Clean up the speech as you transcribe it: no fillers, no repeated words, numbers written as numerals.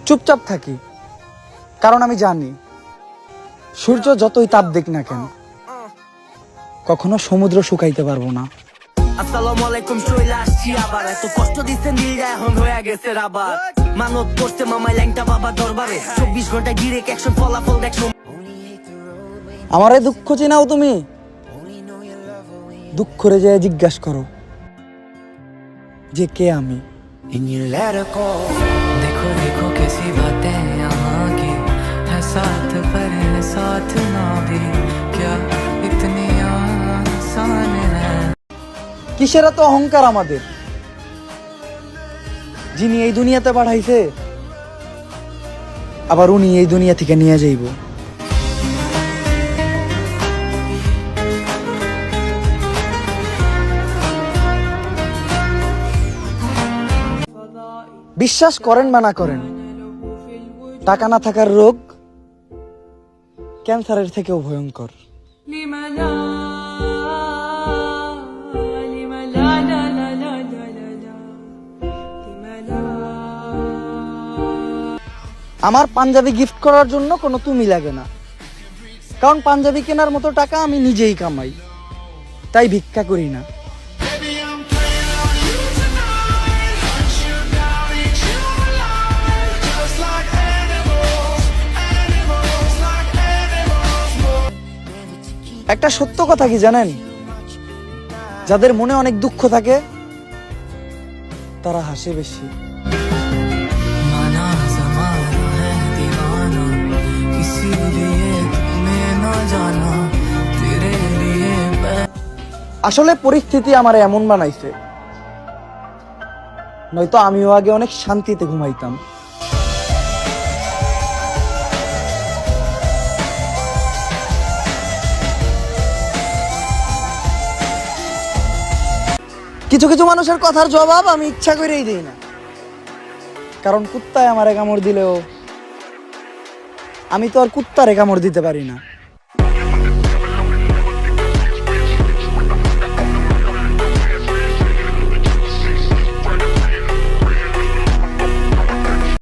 চুপচাপ থাকি, কারণ আমি জানি সূর্য যতই তাপ দিক না কেন কখনো সমুদ্র শুকাইতে পারবো না। আসসালামু আলাইকুম, চলে আসছি আবার। এত কষ্ট দিচ্ছেন দিলটা এখন হয়ে গেছে রাবার। মানত করছে মামাই ল্যাংটা বাবা দরবারে, 24 ঘন্টায় ডিরেক্ট অ্যাকশন, ফলাফল দেখছো। আমারে দুঃখ চিনাও তুমি? দুঃখ করে যায় জিজ্ঞাসা করো যে কে আমি। देखो देखो कैसी बातें यहाँ की है, साथ पर है साथ ना भी, क्या इतनी आसान है। কিসের এত অহংকার আমাদের? যিনি এই দুনিয়াতে পাঠাইছে আবার উনি এই দুনিয়া থেকে নিয়ে যাইব। বিশ্বাস করেন বা না করেন, টাকা না থাকার রোগ ক্যান্সারের থেকেও ভয়ঙ্কর। আমার পাঞ্জাবি গিফট করার জন্য কোনো তুমি লাগে না, কারণ পাঞ্জাবি কেনার মতো টাকা আমি নিজেই কামাই, তাই ভিক্ষা করি না। একটা সত্য কথা কি জানেন? যাদের মনে অনেক দুঃখ থাকে তারা হাসে বেশি। माना ज़माना है दीवाना, इसीलिए तूने ना जाना, तेरे लिए আসলে পরিস্থিতি আমার এমন বানাইছে, নয়তো আমিও আগে অনেক শান্তিতে ঘুমাইতাম। কিছু কিছু মানুষের কথার জবাব আমি ইচ্ছা করেই দিই না, কারণ কুত্তায় আমারে কামড় দিলেও আমি তো আর কুত্তারে কামড় দিতে পারি না।